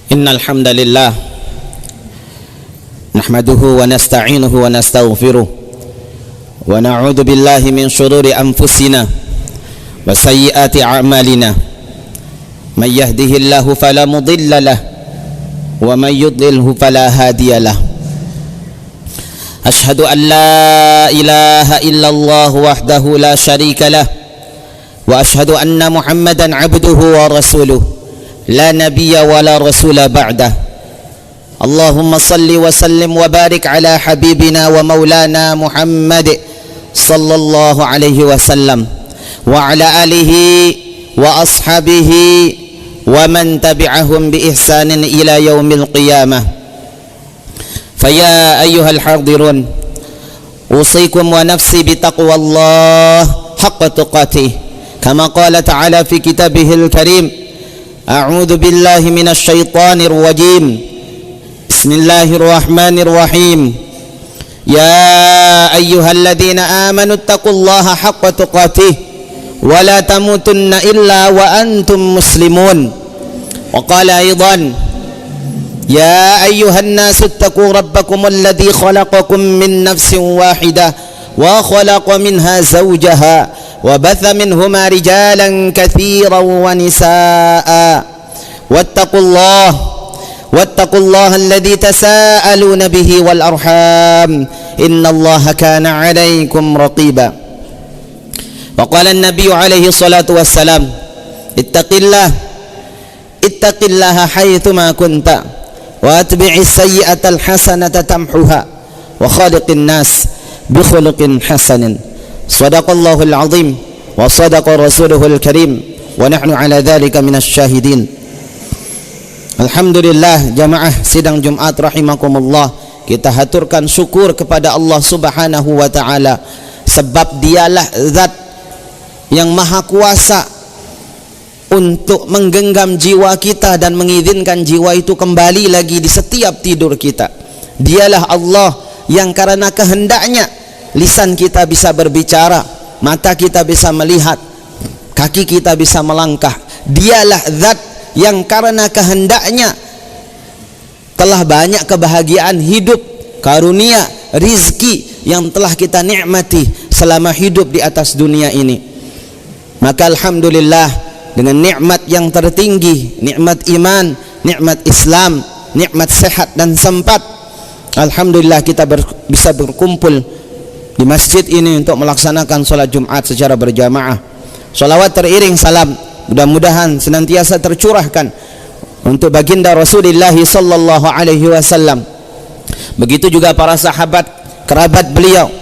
Innal hamdalillah nahmaduhu wa nasta'inuhu wa nastaghfiruh wa na'udzu billahi min shururi anfusina wa sayyiati a'malina may yahdihillahu fala mudilla lahu wa may yudlilhu fala hadiya lahu. Ashhadu an la ilaha illallah wahdahu la syarika lah wa ashhadu anna Muhammadan abduhu wa rasuluh la nabiyya wa la rasula ba'dah. Allahumma salli wa sallim wa barik ala habibina wa maulana Muhammad sallallahu alaihi wasallam wa ala alihi wa ashabihi wa man tabi'ahum bi ihsanin ila yaumil qiyamah. Faya ayyuhal hadirun, usikum wa nafsi bitaqwallah haqqa tuqatih kama qala ta'ala fi kitabihil karim. A'udzu billahi minasy syaithanir rajim. Bismillahirrahmanirrahim. Ya ayyuhalladzina amanu taqullaha haqqa tuqatih wa la tamutunna illa wa antum muslimun. Wa qala aidan ya ayyuhan nasu ittaqu rabbakum alladzi khalaqakum min nafsin wahidah wa khalaqa minha zawjaha wa batha minhuma rijalan katsiran wa nisaa wattaqullaha alladzi tasaaluna bihi wal arham innallaha kana 'alaykum raqiba. Wa qala an-nabiy alaihi salatu wassalam ittaqillaha haitsu ma kunta wa atbi'is sayyi'atal hasanata tamhuha wa khaliqin nas bi khuluqin hasanin. Shadaqallahul azim wa sadaqa rasuluhul karim wa nahnu ala dzalika minasy syahidin. Alhamdulillah, jamaah sidang Jumat rahimakumullah, kita haturkan syukur kepada Allah Subhanahu wa taala sebab dialah zat yang maha kuasa untuk menggenggam jiwa kita dan mengizinkan jiwa itu kembali lagi di setiap tidur kita. Dialah Allah yang karena kehendaknya lisan kita bisa berbicara, mata kita bisa melihat, kaki kita bisa melangkah. Dialah zat yang karena kehendaknya telah banyak kebahagiaan hidup, karunia, rizki yang telah kita nikmati selama hidup di atas dunia ini. Maka alhamdulillah, dengan nikmat yang tertinggi, nikmat iman, nikmat Islam, nikmat sehat dan sempat, alhamdulillah kita bisa berkumpul di masjid ini untuk melaksanakan sholat Jumat secara berjamaah. Sholawat teriring salam mudah-mudahan senantiasa tercurahkan untuk baginda Rasulullah sallallahu alaihi wasallam. Begitu juga para sahabat, kerabat beliau,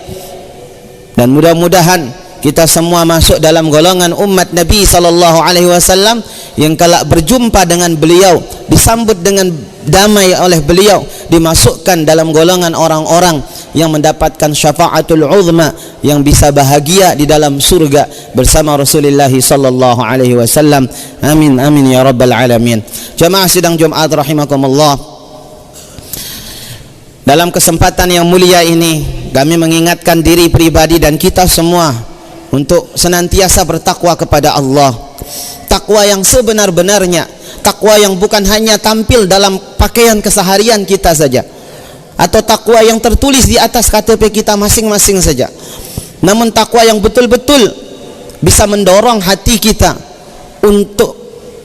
dan mudah-mudahan kita semua masuk dalam golongan umat Nabi sallallahu alaihi wasallam yang kelak berjumpa dengan beliau, disambut dengan damai oleh beliau, dimasukkan dalam golongan orang-orang yang mendapatkan syafaatul uzma, yang bisa bahagia di dalam surga bersama Rasulullah sallallahu alaihi wasallam. Amin amin ya rabbal alamin. Jamaah sidang Jumat rahimakumullah, dalam kesempatan yang mulia ini kami mengingatkan diri pribadi dan kita semua untuk senantiasa bertakwa kepada Allah. Takwa yang sebenar-benarnya, takwa yang bukan hanya tampil dalam pakaian keseharian kita saja, atau takwa yang tertulis di atas KTP kita masing-masing saja, namun takwa yang betul-betul bisa mendorong hati kita untuk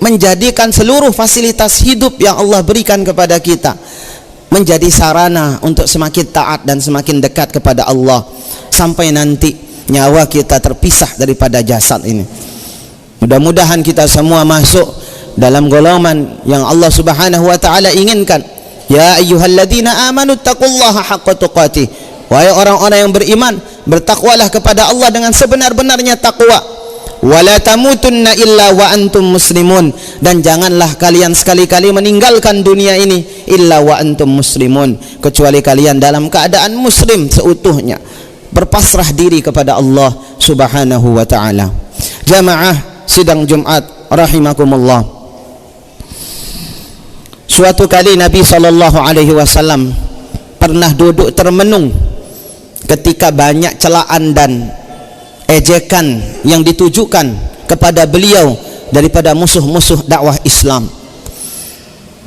menjadikan seluruh fasilitas hidup yang Allah berikan kepada kita menjadi sarana untuk semakin taat dan semakin dekat kepada Allah sampai nanti nyawa kita terpisah daripada jasad ini. Mudah-mudahan kita semua masuk dalam golongan yang Allah Subhanahu wa taala inginkan. Ya ayyuhalladzina amanu taqullaha haqqa tuqatih. Wahai orang-orang yang beriman, bertakwalah kepada Allah dengan sebenar-benarnya takwa. Wala tamutunna illa wa antum muslimun, dan janganlah kalian sekali-kali meninggalkan dunia ini illa wa antum muslimun, kecuali kalian dalam keadaan muslim seutuhnya, berpasrah diri kepada Allah Subhanahu wa taala. Jamaah sidang Jumat rahimakumullah, suatu kali Nabi sallallahu alaihi wasallam pernah duduk termenung ketika banyak celaan dan ejekan yang ditujukan kepada beliau daripada musuh-musuh dakwah Islam.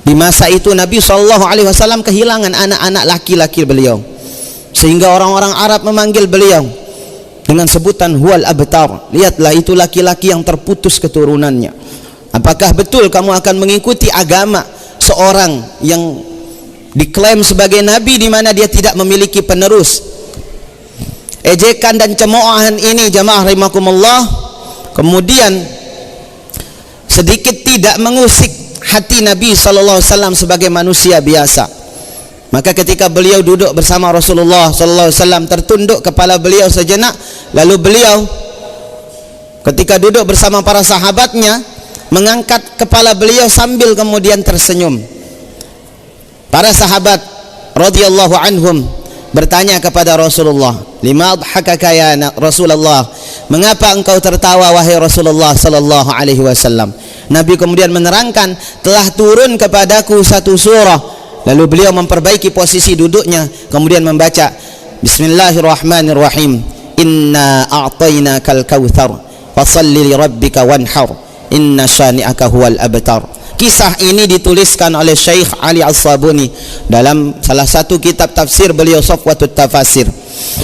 Di masa itu Nabi SAW kehilangan anak-anak laki-laki beliau, sehingga orang-orang Arab memanggil beliau dengan sebutan huwal abtar. Lihatlah, itu laki-laki yang terputus keturunannya. Apakah betul kamu akan mengikuti agama seorang yang diklaim sebagai nabi di mana dia tidak memiliki penerus? Ejekan dan cemoohan ini jamaah rahimakumullah kemudian sedikit tidak mengusik hati Nabi SAW sebagai manusia biasa. Maka ketika beliau duduk bersama Rasulullah SAW, tertunduk kepala beliau sejenak, lalu beliau ketika duduk bersama para sahabatnya mengangkat kepala beliau sambil kemudian tersenyum. Para sahabat radhiyallahu anhum bertanya kepada Rasulullah, lima adhakaka ya Rasulullah, mengapa engkau tertawa wahai Rasulullah sallallahu alaihi wasallam? Nabi kemudian menerangkan, telah turun kepadaku satu surah. Lalu beliau memperbaiki posisi duduknya, kemudian membaca Bismillahirrahmanirrahim, inna a'tainakal kautsar fashalli li rabbika wanhar inna syani'aka huwal abtar. Kisah ini dituliskan oleh Syekh Ali As-Sabuni dalam salah satu kitab tafsir beliau, Safwatut Tafasir.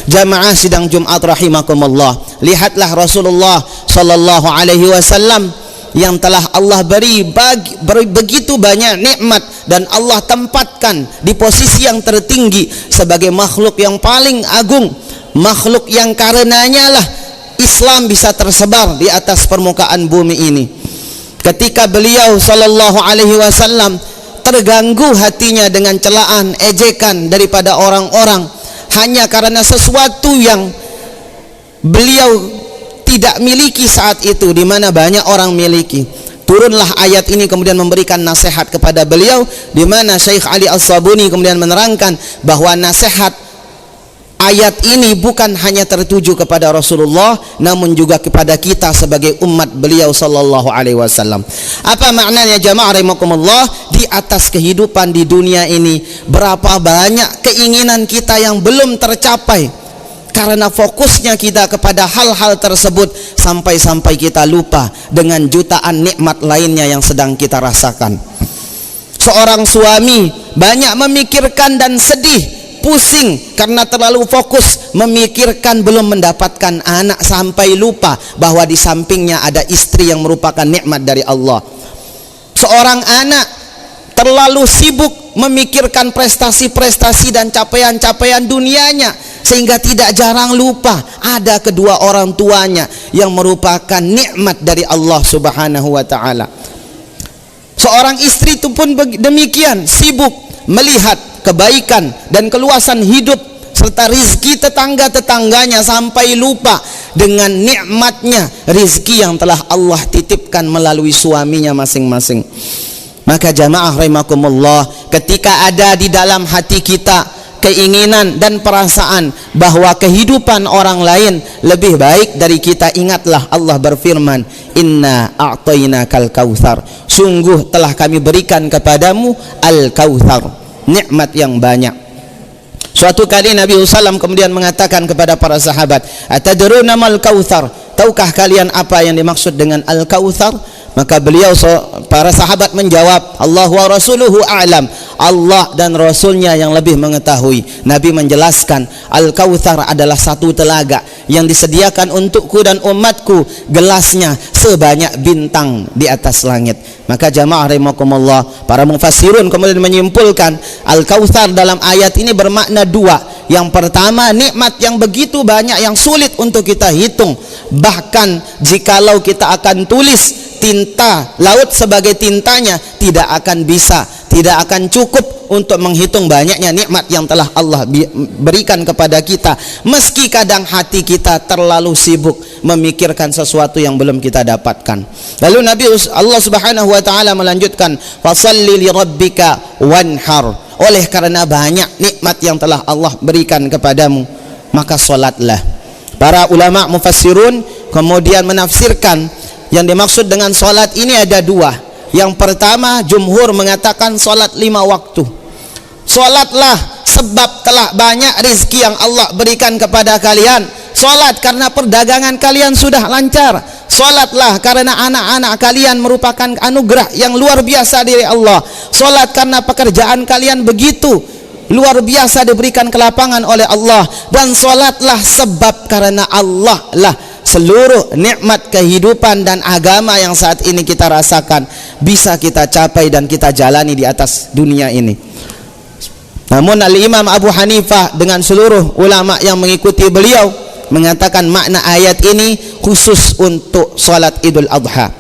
Jamaah sidang Jumat rahimakumullah, lihatlah Rasulullah sallallahu alaihi wasallam yang telah Allah beri begitu banyak nikmat, dan Allah tempatkan di posisi yang tertinggi sebagai makhluk yang paling agung, makhluk yang karenanya lah Islam bisa tersebar di atas permukaan bumi ini. Ketika beliau sallallahu alaihi wasallam terganggu hatinya dengan celaan, ejekan daripada orang-orang hanya karena sesuatu yang beliau tidak miliki saat itu, di mana banyak orang miliki, turunlah ayat ini kemudian memberikan nasihat kepada beliau, di mana Syekh Ali As-Sabuni kemudian menerangkan bahwa nasihat ayat ini bukan hanya tertuju kepada Rasulullah, namun juga kepada kita sebagai umat beliau sallallahu alaihi wasallam. Apa maknanya jamaah rahimakumullah? Di atas kehidupan di dunia ini, berapa banyak keinginan kita yang belum tercapai karena fokusnya kita kepada hal-hal tersebut, sampai-sampai kita lupa dengan jutaan nikmat lainnya yang sedang kita rasakan. Seorang suami banyak memikirkan dan sedih, pusing karena terlalu fokus memikirkan belum mendapatkan anak, sampai lupa bahwa di sampingnya ada istri yang merupakan nikmat dari Allah. Seorang anak terlalu sibuk memikirkan prestasi-prestasi dan capaian-capaian dunianya, sehingga tidak jarang lupa ada kedua orang tuanya yang merupakan nikmat dari Allah Subhanahu wa taala. Seorang istri itu pun demikian, sibuk melihat kebaikan dan keluasan hidup serta rizki tetangga-tetangganya, sampai lupa dengan nikmatnya rizki yang telah Allah titipkan melalui suaminya masing-masing. Maka jamaah rahimakumullah, ketika ada di dalam hati kita keinginan dan perasaan bahwa kehidupan orang lain lebih baik dari kita, ingatlah Allah berfirman, inna a'tainakal kautsar, sungguh telah kami berikan kepadamu al-kautsar, nikmat yang banyak. Suatu kali Nabi SAW kemudian mengatakan kepada para sahabat, atadruna mal kautsar, tahukah kalian apa yang dimaksud dengan al-kautsar? Maka beliau, para sahabat menjawab, Allah wa rasuluhu a'lam, Allah dan Rasulnya yang lebih mengetahui. Nabi menjelaskan, Al-Kautsar adalah satu telaga yang disediakan untukku dan umatku, gelasnya sebanyak bintang di atas langit. Maka jamaah rahimakumullah, para mufassirun kemudian menyimpulkan, Al-Kautsar dalam ayat ini bermakna dua. Yang pertama, nikmat yang begitu banyak yang sulit untuk kita hitung. Bahkan jikalau kita akan tulis tinta laut sebagai tintanya, tidak akan bisa, tidak akan cukup untuk menghitung banyaknya nikmat yang telah Allah berikan kepada kita, meski kadang hati kita terlalu sibuk memikirkan sesuatu yang belum kita dapatkan. Lalu Nabi Allah Subhanahu wa taala melanjutkan, fashalli li rabbika wanhar, oleh karena banyak nikmat yang telah Allah berikan kepadamu, maka salatlah. Para ulama mufassirun kemudian menafsirkan yang dimaksud dengan salat ini ada dua. Yang pertama, jumhur mengatakan salat 5 waktu. Salatlah sebab telah banyak rizki yang Allah berikan kepada kalian. Salat karena perdagangan kalian sudah lancar. Solatlah karena anak-anak kalian merupakan anugerah yang luar biasa dari Allah. Solat karena pekerjaan kalian begitu luar biasa diberikan kelapangan oleh Allah. Dan solatlah sebab karena Allah lah seluruh nikmat kehidupan dan agama yang saat ini kita rasakan bisa kita capai dan kita jalani di atas dunia ini. Namun Al-Imam Abu Hanifah dengan seluruh ulama yang mengikuti beliau mengatakan makna ayat ini khusus untuk salat Idul Adha.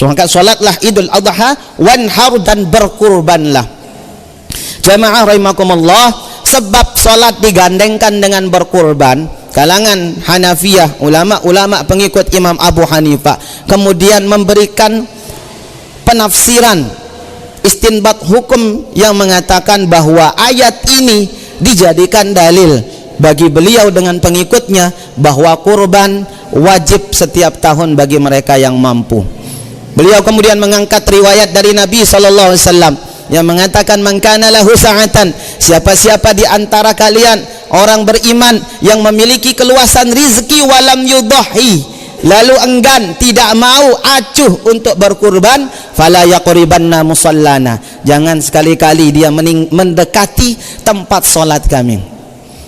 Maka salatlah Idul Adha, wanhar dan berkurbanlah. Jamaah rahimakumullah, sebab salat digandengkan dengan berkurban, kalangan Hanafiyah, ulama-ulama pengikut Imam Abu Hanifah kemudian memberikan penafsiran istinbat hukum yang mengatakan bahwa ayat ini dijadikan dalil bagi beliau dengan pengikutnya bahwa kurban wajib setiap tahun bagi mereka yang mampu. Beliau kemudian mengangkat riwayat dari Nabi SAW yang mengatakan, man kana lahu sa'atan, siapa-siapa di antara kalian orang beriman yang memiliki keluasan rizki walam yudahi, lalu enggan, tidak mau acuh untuk berkurban, fala yaqribanna musallana, jangan sekali-kali dia mendekati tempat solat kami.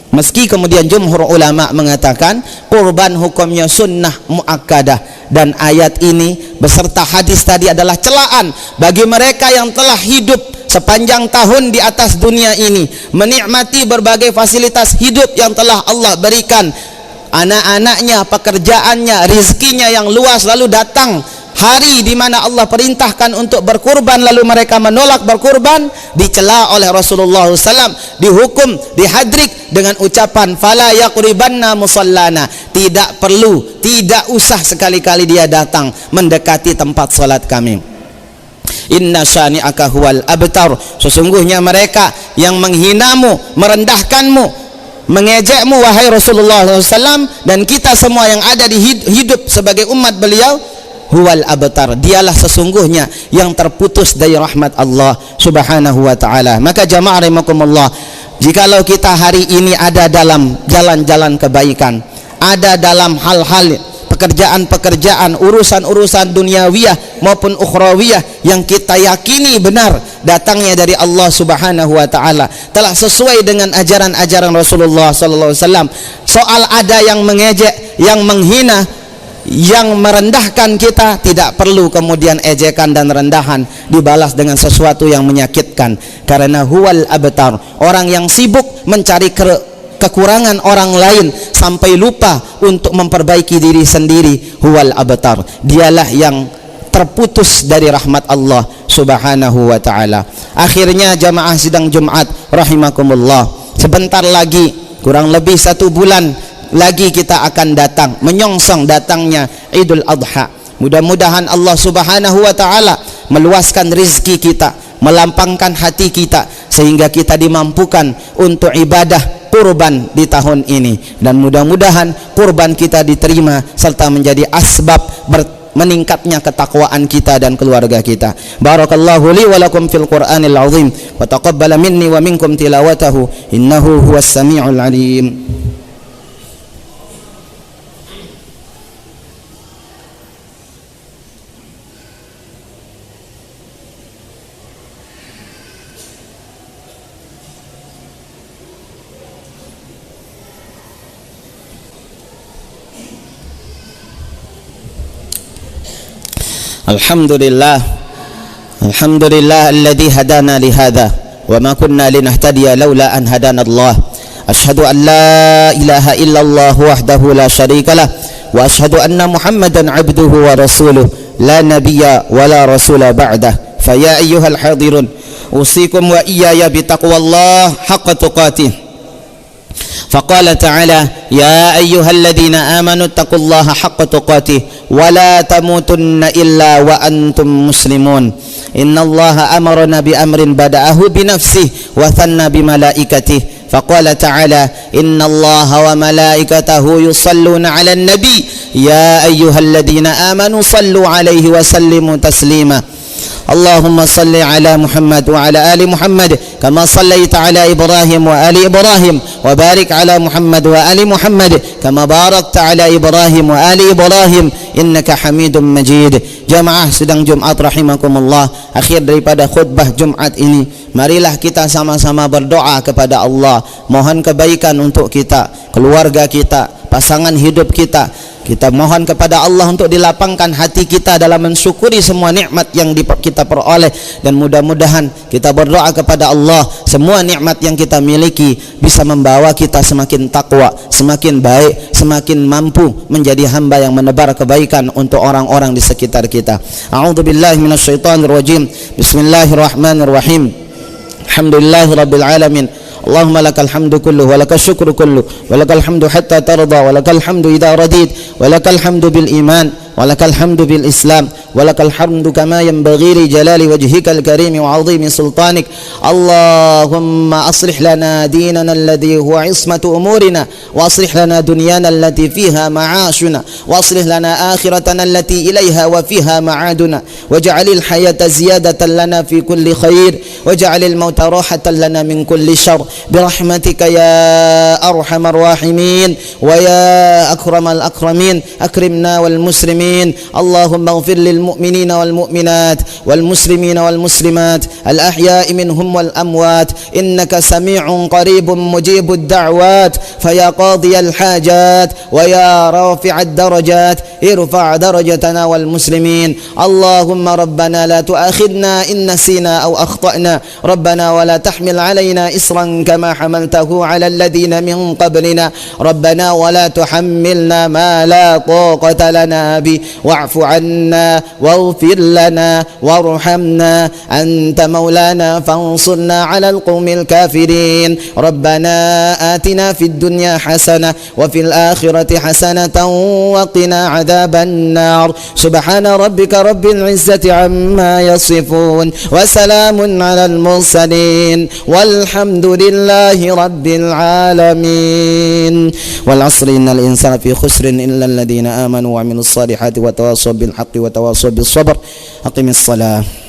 Meski kemudian jumhur ulama mengatakan kurban hukumnya sunnah muakkadah, dan ayat ini beserta hadis tadi adalah celaan bagi mereka yang telah hidup sepanjang tahun di atas dunia ini, menikmati berbagai fasilitas hidup yang telah Allah berikan, anak-anaknya, pekerjaannya, rizkinya yang luas, lalu datang hari di mana Allah perintahkan untuk berkurban lalu mereka menolak berkurban, dicela oleh Rasulullah SAW, dihukum, dihadrik dengan ucapan fala yaqribanna musallana, tidak perlu, tidak usah sekali-kali dia datang mendekati tempat salat kami. Inna syani'aka huwal abtar, sesungguhnya mereka yang menghinamu, merendahkanmu, mengejekmu wahai Rasulullah SAW dan kita semua yang ada di hidup sebagai umat beliau, huwal abtar, dialah sesungguhnya yang terputus dari rahmat Allah subhanahu wa ta'ala. Maka jamaah rahimakumullah, jikalau kita hari ini ada dalam jalan-jalan kebaikan, ada dalam hal-hal pekerjaan-pekerjaan, urusan-urusan duniawiyah maupun ukhrawiyah yang kita yakini benar datangnya dari Allah subhanahu wa ta'ala, telah sesuai dengan ajaran-ajaran Rasulullah sallallahu alaihi wasallam, soal ada yang mengejek, yang menghina, yang merendahkan kita, tidak perlu kemudian ejekan dan rendahan dibalas dengan sesuatu yang menyakitkan, karena huwal abtar, orang yang sibuk mencari kekurangan orang lain sampai lupa untuk memperbaiki diri sendiri, huwal abtar, dialah yang terputus dari rahmat Allah subhanahu wa ta'ala. Akhirnya jamaah sidang Jumat rahimakumullah, sebentar lagi, kurang lebih 1 bulan lagi kita akan datang, menyongsong datangnya Idul Adha. Mudah-mudahan Allah subhanahu wa ta'ala meluaskan rizki kita, melampangkan hati kita, sehingga kita dimampukan untuk ibadah kurban di tahun ini, dan mudah-mudahan kurban kita diterima serta menjadi asbab meningkatnya ketakwaan kita dan keluarga kita. Barakallahu li wa lakum fil Qur'anil azim wa taqabbala minni wa minkum tilawatahu innahu huwas samiul alim. Alhamdulillah, alhamdulillah alladzi hadana li hadza wa ma kunna linahtadiya laula an hadana Allah. Asyhadu an la ilaha illallah wahdahu la syarikalah wa asyhadu anna Muhammadan abduhu wa rasuluh la nabiyya wa la rasula ba'dah. Fa ya ayyuhal hadirun usikum wa iyaya bi taqwallah haqqa tuqatih. فقال تعالى يا أيها الذين آمنوا اتقوا الله حق تقاته ولا تموتن إلا وأنتم مسلمون إن الله أمرنا بأمر بدأه بنفسه وثنى بملائكته فقال تعالى إن الله وملائكته يصلون على النبي يا أيها الذين آمنوا صلوا عليه وسلموا تسليما Allahumma salli ala Muhammad wa ala ali Muhammad kama sallaita ala Ibrahim wa ali Ibrahim wa barik ala Muhammad wa ali Muhammad kama barakta ala Ibrahim wa ali Ibrahim innaka Hamidum Majid. Jamaah sidang Jumat rahimakumullah, akhir daripada khutbah Jumat ini, marilah kita sama-sama berdoa kepada Allah, mohon kebaikan untuk kita, keluarga kita, pasangan hidup kita. Kita mohon kepada Allah untuk dilapangkan hati kita dalam mensyukuri semua nikmat yang kita peroleh, dan mudah-mudahan kita berdoa kepada Allah semua nikmat yang kita miliki bisa membawa kita semakin takwa, semakin baik, semakin mampu menjadi hamba yang menebar kebaikan untuk orang-orang di sekitar kita. A'udzubillahi minasyaitonirrajim. Bismillahirrahmanirrahim. Alhamdulillahirabbil alamin. Allahumma lakal hamdu kulluh wa lakal syukru kulluh wa lakal hamdu hatta tarda wa lakal hamdu idza radit wa lakal hamdu bil iman wa lakal hamdu bil islam wa lakal hamdu kama yanbaghi li jalali wajhikal karim wa 'azimi sultanik. Allahumma aslih lana dinana alladhi huwa ismatu umurina wa aslih lana dunyana allati fiha ma'ashuna wa aslih lana akhiratana allati ilayha wa fiha ma'aduna waj'alil hayata ziyadatan lana fi kulli khair waj'alil mauta rahatan lana min kulli syarr برحمتك يا أرحم الراحمين ويا أكرم الأكرمين. أكرمنا والمسلمين. اللهم اغفر للمؤمنين والمؤمنات والمسلمين والمسلمات الأحياء منهم والأموات إنك سميع قريب مجيب الدعوات فيا قاضي الحاجات ويا رافع الدرجات ارفع درجتنا والمسلمين. اللهم ربنا لا تؤاخذنا إن نسينا أو أخطأنا ربنا ولا تحمل علينا إصرا كما حملته على الذين من قبلنا ربنا ولا تحملنا ما لا طاقة لنا به واعف عنا واغفر لنا وارحمنا أنت مولانا فانصرنا على القوم الكافرين. ربنا آتنا في الدنيا حسنة وفي الآخرة حسنة وقنا عذاب النار. سبحان ربك رب العزة عما يصفون وسلام على المرسلين والحمد لله رب العالمين. والعصر إن الإنسان في خسر إلا الذين آمنوا وعملوا الصالحات وتواصوا بالحق وتواصوا بالصبر. أقم الصلاة.